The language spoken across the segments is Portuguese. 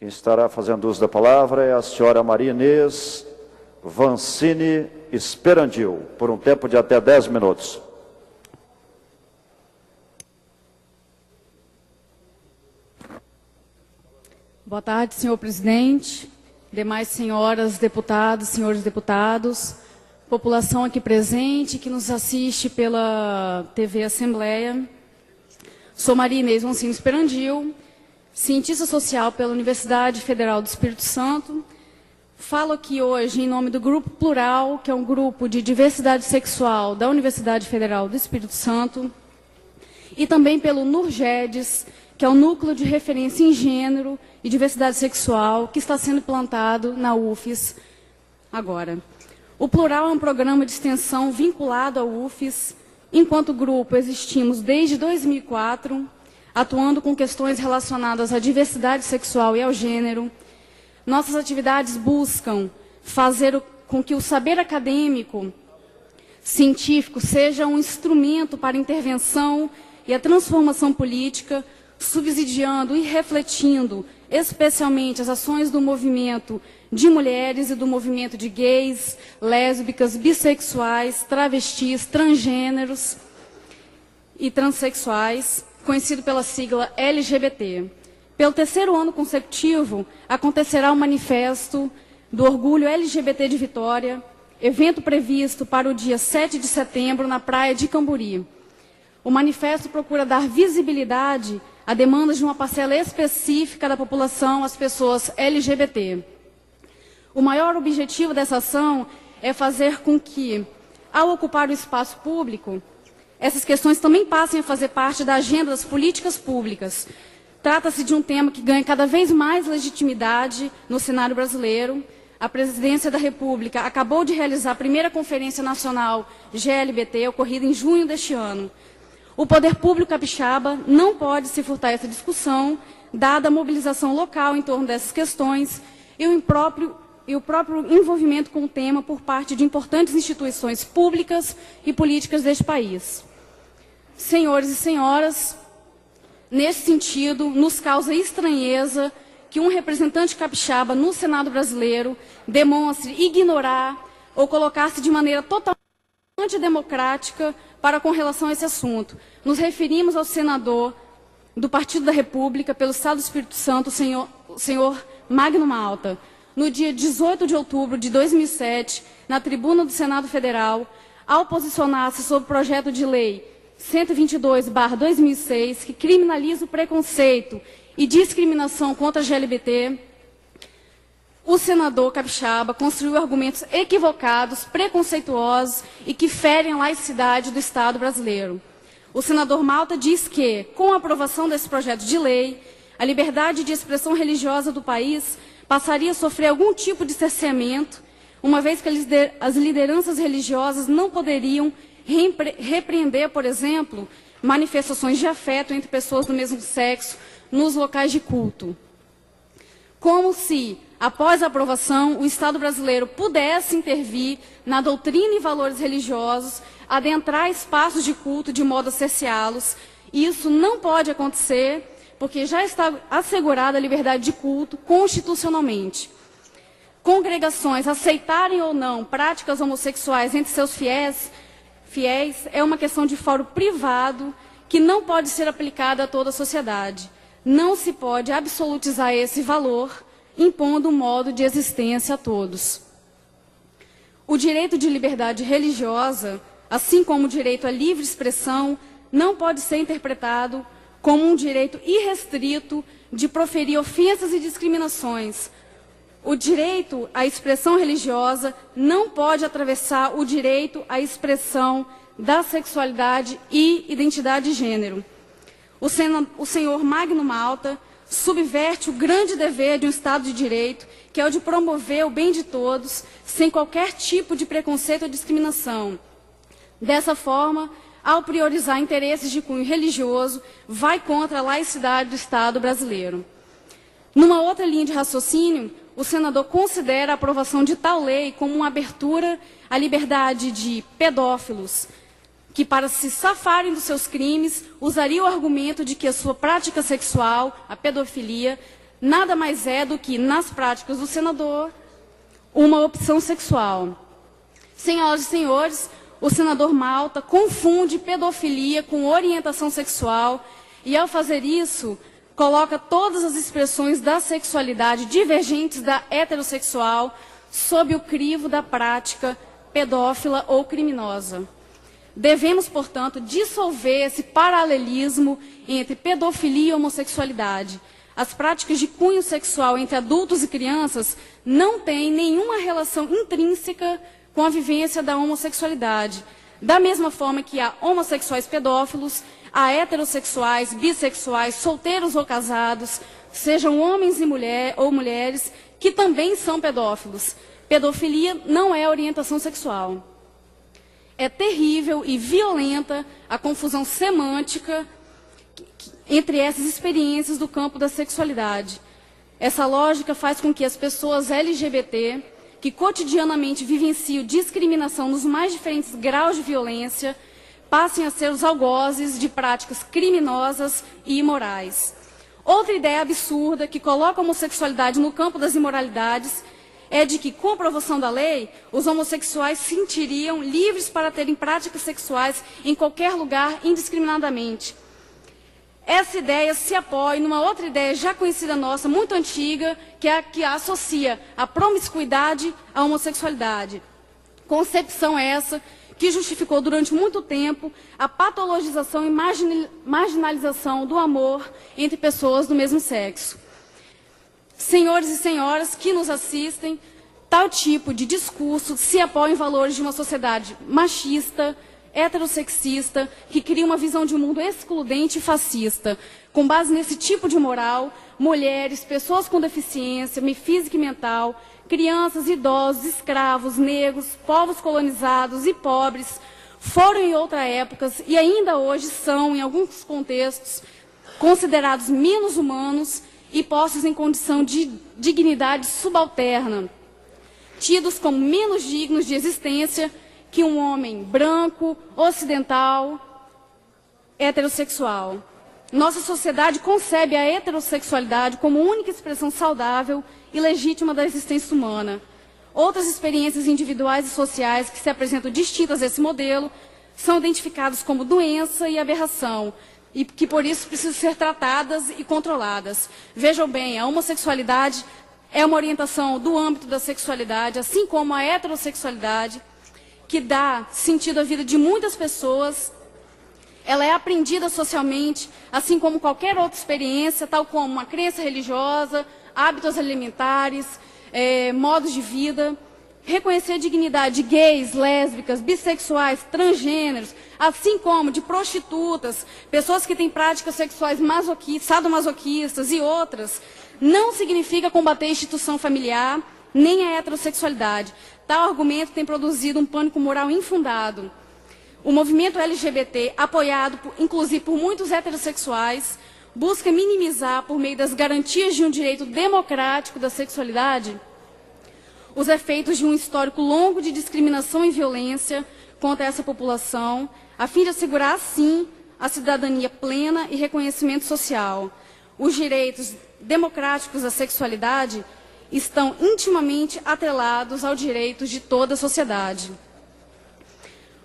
Quem estará fazendo uso da palavra é a senhora Maria Inês Vancini Esperandil, por um tempo de até 10 minutos. Boa tarde, senhor presidente, demais senhoras deputadas, senhores deputados, população aqui presente que nos assiste pela TV Assembleia. Sou Maria Inês Vancini Esperandil, cientista social pela Universidade Federal do Espírito Santo. Falo aqui hoje em nome do Grupo Plural, que é um grupo de diversidade sexual da Universidade Federal do Espírito Santo, e também pelo NURGEDES, que é o Núcleo de Referência em Gênero e Diversidade Sexual, que está sendo implantado na UFES agora. O Plural é um programa de extensão vinculado à UFES. Enquanto grupo, existimos desde 2004, atuando com questões relacionadas à diversidade sexual e ao gênero. Nossas atividades buscam fazer com que o saber acadêmico, científico, seja um instrumento para a intervenção e a transformação política, subsidiando e refletindo especialmente as ações do movimento de mulheres e do movimento de gays, lésbicas, bissexuais, travestis, transgêneros e transexuais, conhecido pela sigla LGBT. Pelo terceiro ano consecutivo, acontecerá o Manifesto do Orgulho LGBT de Vitória, evento previsto para o dia 7 de setembro na Praia de Camburi. O manifesto procura dar visibilidade a demandas de uma parcela específica da população, as pessoas LGBT. O maior objetivo dessa ação é fazer com que, ao ocupar o espaço público, essas questões também passem a fazer parte da agenda das políticas públicas. Trata-se de um tema que ganha cada vez mais legitimidade no cenário brasileiro. A Presidência da República acabou de realizar a primeira Conferência Nacional GLBT, ocorrida em junho deste ano. O poder público capixaba não pode se furtar essa discussão, dada a mobilização local em torno dessas questões e o próprio envolvimento com o tema por parte de importantes instituições públicas e políticas deste país. Senhores e senhoras, nesse sentido, nos causa estranheza que um representante capixaba no Senado brasileiro demonstre ignorar ou colocar-se de maneira totalmente antidemocrática para com relação a esse assunto. Nos referimos ao senador do Partido da República pelo Estado do Espírito Santo, o senhor Magno Malta. No dia 18 de outubro de 2007, na tribuna do Senado Federal, ao posicionar-se sobre o projeto de lei 122/2006, que criminaliza o preconceito e discriminação contra a GLBT, o senador capixaba construiu argumentos equivocados, preconceituosos e que ferem a laicidade do Estado brasileiro. O senador Malta diz que, com a aprovação desse projeto de lei, a liberdade de expressão religiosa do país passaria a sofrer algum tipo de cerceamento, uma vez que as lideranças religiosas não poderiam repreender, por exemplo, manifestações de afeto entre pessoas do mesmo sexo nos locais de culto. Como se, após a aprovação, o Estado brasileiro pudesse intervir na doutrina e valores religiosos, adentrar espaços de culto de modo a cerceá-los. Isso não pode acontecer, porque já está assegurada a liberdade de culto constitucionalmente. Congregações aceitarem ou não práticas homossexuais entre seus fiéis é uma questão de fórum privado que não pode ser aplicada a toda a sociedade. Não se pode absolutizar esse valor, impondo um modo de existência a todos. O direito de liberdade religiosa, assim como o direito à livre expressão, não pode ser interpretado como um direito irrestrito de proferir ofensas e discriminações. O direito à expressão religiosa não pode atravessar o direito à expressão da sexualidade e identidade de gênero. O senhor Magno Malta subverte o grande dever de um Estado de Direito, que é o de promover o bem de todos, sem qualquer tipo de preconceito ou discriminação. Dessa forma, ao priorizar interesses de cunho religioso, vai contra a laicidade do Estado brasileiro. Numa outra linha de raciocínio, o senador considera a aprovação de tal lei como uma abertura à liberdade de pedófilos, que, para se safarem dos seus crimes, usariam o argumento de que a sua prática sexual, a pedofilia, nada mais é do que, nas práticas do senador, uma opção sexual. Senhoras e senhores, o senador Malta confunde pedofilia com orientação sexual e, ao fazer isso, coloca todas as expressões da sexualidade divergentes da heterossexual sob o crivo da prática pedófila ou criminosa. Devemos, portanto, dissolver esse paralelismo entre pedofilia e homossexualidade. As práticas de cunho sexual entre adultos e crianças não têm nenhuma relação intrínseca com a vivência da homossexualidade. Da mesma forma que há homossexuais pedófilos, há heterossexuais, bissexuais, solteiros ou casados, sejam homens e mulheres, que também são pedófilos. Pedofilia não é orientação sexual. É terrível e violenta a confusão semântica entre essas experiências do campo da sexualidade. Essa lógica faz com que as pessoas LGBT, que cotidianamente vivenciam discriminação nos mais diferentes graus de violência, passem a ser os algozes de práticas criminosas e imorais. Outra ideia absurda que coloca a homossexualidade no campo das imoralidades é de que, com a aprovação da lei, os homossexuais se sentiriam livres para terem práticas sexuais em qualquer lugar, indiscriminadamente. Essa ideia se apoia numa outra ideia já conhecida nossa, muito antiga, que é a que associa a promiscuidade à homossexualidade. Concepção essa que justificou durante muito tempo a patologização e marginalização do amor entre pessoas do mesmo sexo. Senhores e senhoras que nos assistem, tal tipo de discurso se apoia em valores de uma sociedade machista, heterossexista, que cria uma visão de mundo excludente e fascista. Com base nesse tipo de moral, mulheres, pessoas com deficiência física e mental, crianças, idosos, escravos, negros, povos colonizados e pobres, foram em outras épocas e ainda hoje são, em alguns contextos, considerados menos humanos e postos em condição de dignidade subalterna, tidos como menos dignos de existência que um homem branco, ocidental, heterossexual. Nossa sociedade concebe a heterossexualidade como única expressão saudável e legítima da existência humana. Outras experiências individuais e sociais que se apresentam distintas desse modelo são identificadas como doença e aberração, e que por isso precisam ser tratadas e controladas. Vejam bem, a homossexualidade é uma orientação do âmbito da sexualidade, assim como a heterossexualidade, que dá sentido à vida de muitas pessoas. Ela é aprendida socialmente, assim como qualquer outra experiência, tal como uma crença religiosa, hábitos alimentares, modos de vida. Reconhecer a dignidade de gays, lésbicas, bissexuais, transgêneros, assim como de prostitutas, pessoas que têm práticas sexuais sadomasoquistas e outras, não significa combater a instituição familiar, nem a heterossexualidade. Tal argumento tem produzido um pânico moral infundado. O movimento LGBT, apoiado inclusive por muitos heterossexuais, busca minimizar, por meio das garantias de um direito democrático da sexualidade, os efeitos de um histórico longo de discriminação e violência contra essa população, a fim de assegurar, assim, a cidadania plena e reconhecimento social. Os direitos democráticos da sexualidade estão intimamente atrelados aos direitos de toda a sociedade.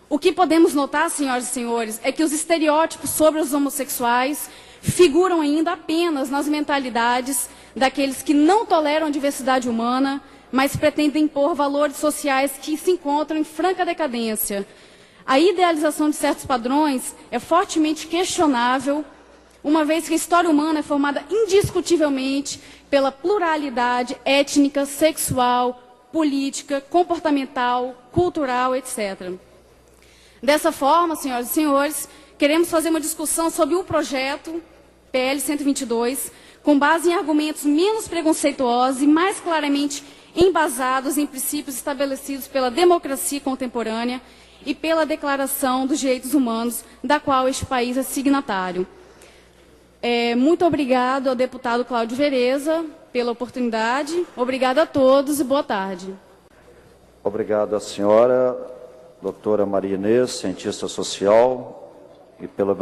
O que podemos notar, senhoras e senhores, é que os estereótipos sobre os homossexuais figuram ainda apenas nas mentalidades daqueles que não toleram a diversidade humana, mas pretendem impor valores sociais que se encontram em franca decadência. A idealização de certos padrões é fortemente questionável, uma vez que a história humana é formada indiscutivelmente pela pluralidade étnica, sexual, política, comportamental, cultural, etc. Dessa forma, senhoras e senhores, queremos fazer uma discussão sobre o projeto PL 122, com base em argumentos menos preconceituosos e mais claramente embasados em princípios estabelecidos pela democracia contemporânea e pela Declaração dos Direitos Humanos, da qual este país é signatário. Muito obrigado ao deputado Cláudio Vereza pela oportunidade. Obrigado a todos e boa tarde. Obrigado à senhora, doutora Maria Inês, cientista social, e pela